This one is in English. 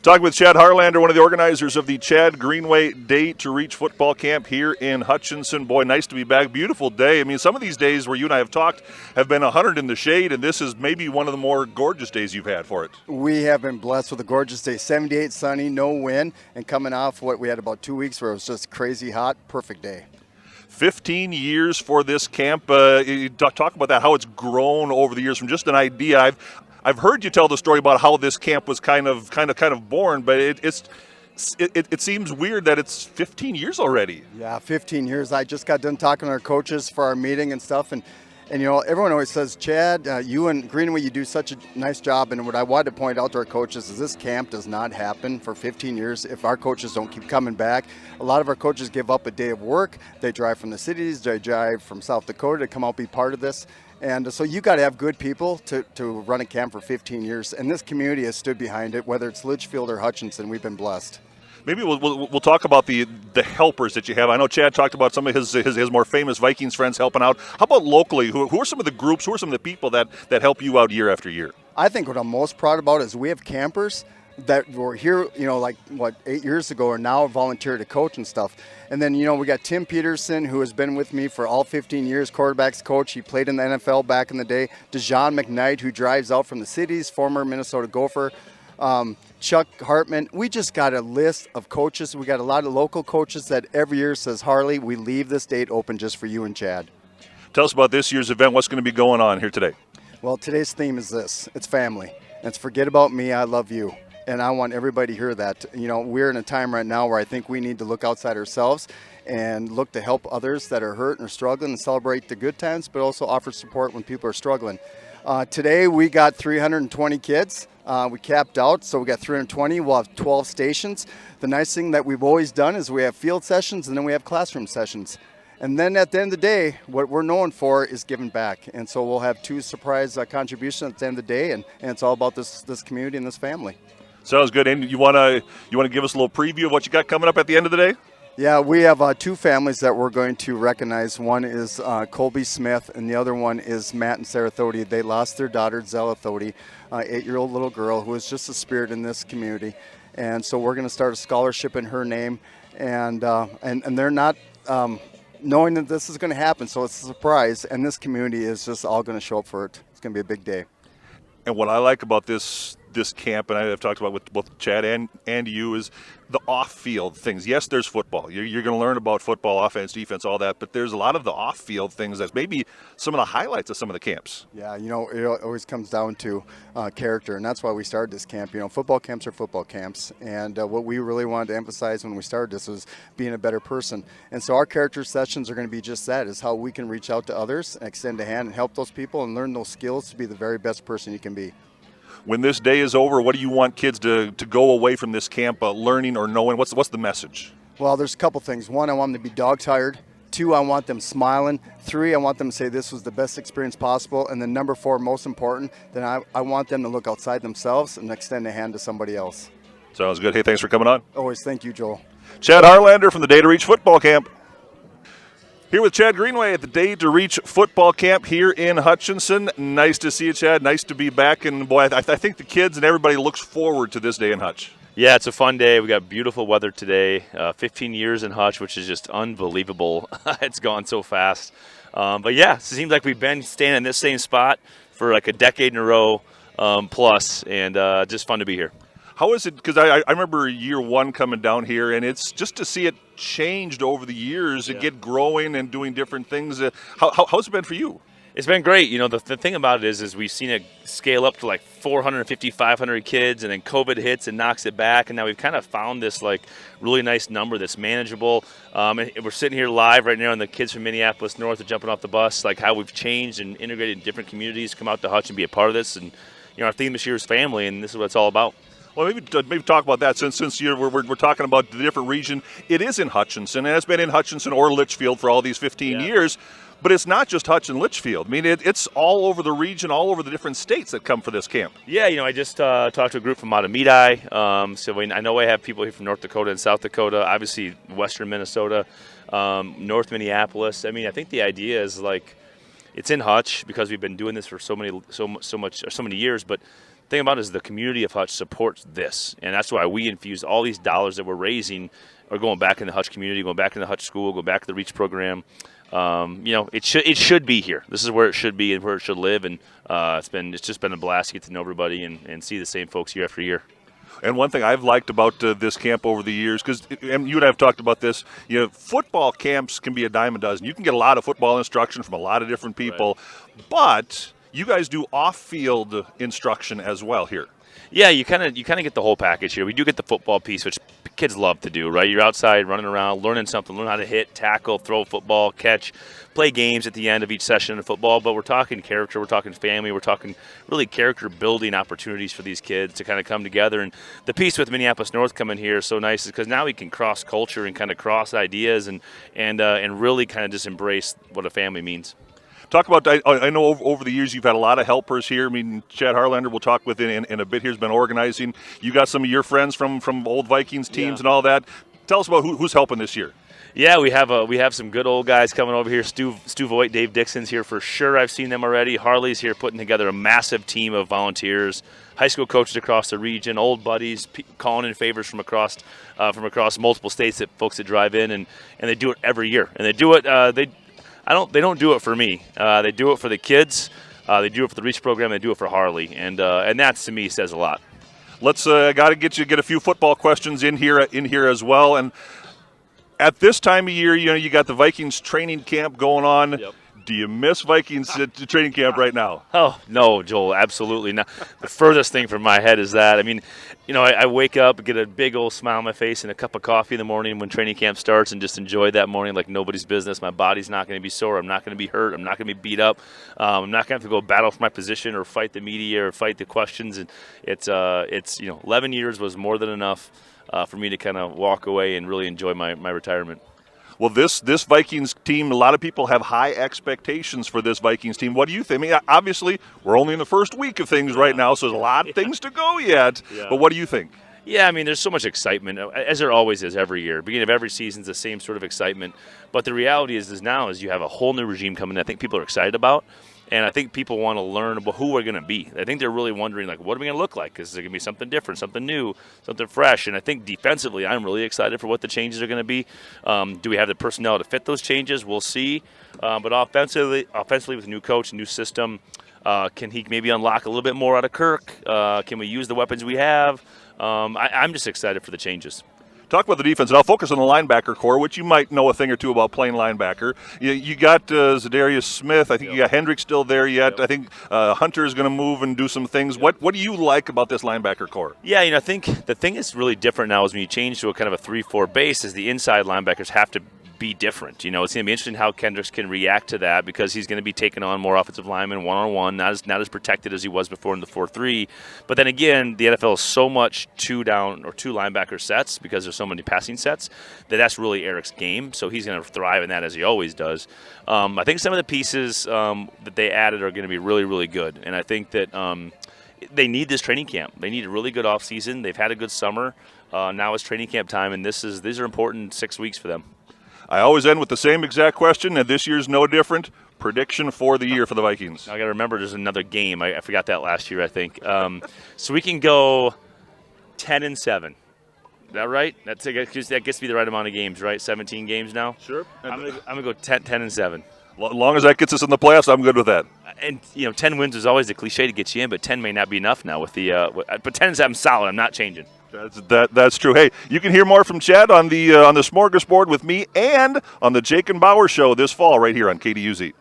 Talking with Chad Harlander, one of the organizers of the Chad Greenway Day to Reach football camp here in Hutchinson. Boy, nice to be back. Beautiful day. I mean, some of these days where you and I have talked have been 100 in the shade, and this is maybe one of the more gorgeous days you've had for it. We have been blessed with a gorgeous day. 78 sunny, no wind, and coming off what we had about 2 weeks where it was just crazy hot. Perfect day. 15 years for this camp. You talk about that, how it's grown over the years from just an idea. I've heard you tell the story about how this camp was kind of born, but it seems weird that it's 15 years already. Yeah, 15 years. I just got done talking to our coaches for our meeting and stuff, and you know, everyone always says, Chad, you and Greenway, you do such a nice job. And what I wanted to point out to our coaches is this camp does not happen for 15 years if our coaches don't keep coming back. A lot of our coaches give up a day of work. They drive from the cities, they drive from South Dakota to come out be part of this. And so you got to have good people to run a camp for 15 years. And this community has stood behind it, whether it's Litchfield or Hutchinson. We've been blessed. Maybe we'll talk about the helpers that you have. I know Chad talked about some of his more famous Vikings friends helping out. How about locally? Who are some of the groups, who are some of the people that help you out year after year? I think what I'm most proud about is we have campers that were here, 8 years ago and now volunteer to coach and stuff. And then, we got Tim Peterson, who has been with me for all 15 years, quarterbacks coach. He played in the NFL back in the day. DeJohn McKnight, who drives out from the cities, former Minnesota Gopher. Chuck Hartman. We just got a list of coaches. We got a lot of local coaches that every year says, Harley, we leave this date open just for you and Chad. Tell us about this year's event. What's going to be going on here today? Well, today's theme is this. It's family. And it's forget about me, I love you. And I want everybody to hear that. We're in a time right now where I think we need to look outside ourselves and look to help others that are hurt and are struggling and celebrate the good times, but also offer support when people are struggling. Today we got 320 kids. We capped out, so we got 320. We'll have 12 stations. The nice thing that we've always done is we have field sessions and then we have classroom sessions. And then at the end of the day, what we're known for is giving back. And so we'll have 2 surprise contributions at the end of the day, and it's all about this community and this family. Sounds good. And you wanna give us a little preview of what you got coming up at the end of the day? Yeah, we have 2 families that we're going to recognize. One is Colby Smith, and the other one is Matt and Sarah Thody. They lost their daughter, Zella Thody, 8-year-old little girl who is just a spirit in this community. And so we're going to start a scholarship in her name, and they're not knowing that this is going to happen, so it's a surprise. And this community is just all going to show up for it. It's going to be a big day. And what I like about this camp, and I've talked about with both Chad and you, is the off-field things. Yes, there's football. You're going to learn about football, offense, defense, all that, but there's a lot of the off-field things that's maybe some of the highlights of some of the camps. Yeah, it always comes down to character, and that's why we started this camp. Football camps are football camps, and what we really wanted to emphasize when we started this was being a better person. And so our character sessions are going to be just that, is how we can reach out to others and extend a hand and help those people and learn those skills to be the very best person you can be. When this day is over, what do you want kids to go away from this camp learning or knowing? What's the message? Well, there's a couple things. 1, I want them to be dog-tired. 2, I want them smiling. 3, I want them to say this was the best experience possible. And then number 4, most important, then I want them to look outside themselves and extend a hand to somebody else. Sounds good. Hey, thanks for coming on. Always. Thank you, Joel. Chad Harlander from the Day to Reach football camp. Here with Chad Greenway at the Day to Reach football camp here in Hutchinson. Nice to see you, Chad. Nice to be back. And, boy, I think the kids and everybody looks forward to this day in Hutch. Yeah, it's a fun day. We got beautiful weather today. 15 years in Hutch, which is just unbelievable. It's gone so fast. But, yeah, it seems like we've been staying in this same spot for like a decade in a row plus, and just fun to be here. How is it? Because I remember year 1 coming down here, and it's just to see it changed over the years and get growing and doing different things. How's it been for you? It's been great. The thing about it is we've seen it scale up to like 450, 500 kids, and then COVID hits and knocks it back, and now we've kind of found this like really nice number that's manageable. And we're sitting here live right now, and the kids from Minneapolis North are jumping off the bus, like how we've changed and integrated in different communities, come out to Hutch and be a part of this. And our theme this year is family, and this is what it's all about. Well, maybe talk about that since we're talking about the different region. It is in Hutchinson, and it's been in Hutchinson or Litchfield for all these 15 years. But it's not just Hutch and Litchfield. I mean, it's all over the region, all over the different states that come for this camp. Yeah, I just talked to a group from Matamidi. So I know I have people here from North Dakota and South Dakota, obviously western Minnesota, North Minneapolis. I mean, I think the idea is like it's in Hutch because we've been doing this for so many years, but thing about it is the community of Hutch supports this, and that's why we infuse all these dollars that we're raising are going back in the Hutch community, going back in the Hutch school, going back to the REACH program. It should be here. This is where it should be and where it should live, and it's just been a blast to get to know everybody and see the same folks year after year. And one thing I've liked about this camp over the years, because you and I have talked about this, football camps can be a dime a dozen. You can get a lot of football instruction from a lot of different people, but you guys do off-field instruction as well here. Yeah, you kind of get the whole package here. We do get the football piece, which kids love to do, right? You're outside running around, learning something, learn how to hit, tackle, throw football, catch, play games at the end of each session of football. But we're talking character, we're talking family, we're talking really character building opportunities for these kids to kind of come together. And the piece with Minneapolis North coming here is so nice is because now we can cross culture and kind of cross ideas and really kind of just embrace what a family means. Talk about, I know over the years you've had a lot of helpers here. I mean, Chad Harlander we'll talk with in a bit here has been organizing. You got some of your friends from old Vikings teams and all that. Tell us about who's helping this year. Yeah, we have some good old guys coming over here. Stu Voigt, Dave Dixon's here for sure. I've seen them already. Harley's here putting together a massive team of volunteers, high school coaches across the region, old buddies, calling in favors from across multiple states that folks that drive in, and they do it every year. And they do it they don't do it for me. They do it for the kids. They do it for the REACH program. They do it for Harley, and that to me says a lot. Let's got to get a few football questions in here as well. And at this time of year, you got the Vikings training camp going on. Yep. Do you miss Vikings training camp right now? Oh, no, Joel, absolutely not. The furthest thing from my head is that. I mean, I wake up, get a big old smile on my face and a cup of coffee in the morning when training camp starts and just enjoy that morning like nobody's business. My body's not going to be sore. I'm not going to be hurt. I'm not going to be beat up. I'm not going to have to go battle for my position or fight the media or fight the questions. And it's 11 years was more than enough for me to kind of walk away and really enjoy my retirement. Well, this Vikings team, a lot of people have high expectations for this Vikings team. What do you think? I mean, obviously, we're only in the first week of things right now, so there's a lot of things to go yet. Yeah. But what do you think? Yeah, I mean, there's so much excitement, as there always is every year. Beginning of every season is the same sort of excitement. But the reality is now you have a whole new regime coming in I think people are excited about. And I think people want to learn about who we're going to be. I think they're really wondering, what are we going to look like? Is there going to be something different, something new, something fresh? And I think defensively, I'm really excited for what the changes are going to be. Do we have the personnel to fit those changes? We'll see. But offensively with a new coach, new system, can he maybe unlock a little bit more out of Kirk? Can we use the weapons we have? I'm just excited for the changes. Talk about the defense, and I'll focus on the linebacker core, which you might know a thing or two about playing linebacker. You got Zadarius Smith. I think you got Hendrick still there yet. Yep. I think Hunter is going to move and do some things. Yep. What do you like about this linebacker core? Yeah, I think the thing that's really different now is when you change to a kind of a 3-4 base is the inside linebackers have to be different. It's going to be interesting how Kendricks can react to that because he's going to be taking on more offensive linemen one-on-one, not as protected as he was before in the 4-3. But then again, the NFL is so much two linebacker sets because there's so many passing sets that's really Eric's game. So he's going to thrive in that as he always does. I think some of the pieces that they added are going to be really, really good. And I think that they need this training camp. They need a really good offseason. They've had a good summer. Now it's training camp time, and these are important 6 weeks for them. I always end with the same exact question, and this year's no different. Prediction for the year for the Vikings. I got to remember there's another game. I forgot that last year, I think. So we can go 10-7. Is that right? That gets me the right amount of games, right? 17 games now? Sure. I'm gonna go 10-7. As long as that gets us in the playoffs, I'm good with that. And 10 wins is always the cliche to get you in, but 10 may not be enough now with the. But 10-7 solid. I'm not changing. That's true. Hey, you can hear more from Chad on the Smorgasbord with me and on the Jake and Bauer Show this fall right here on KDUZ.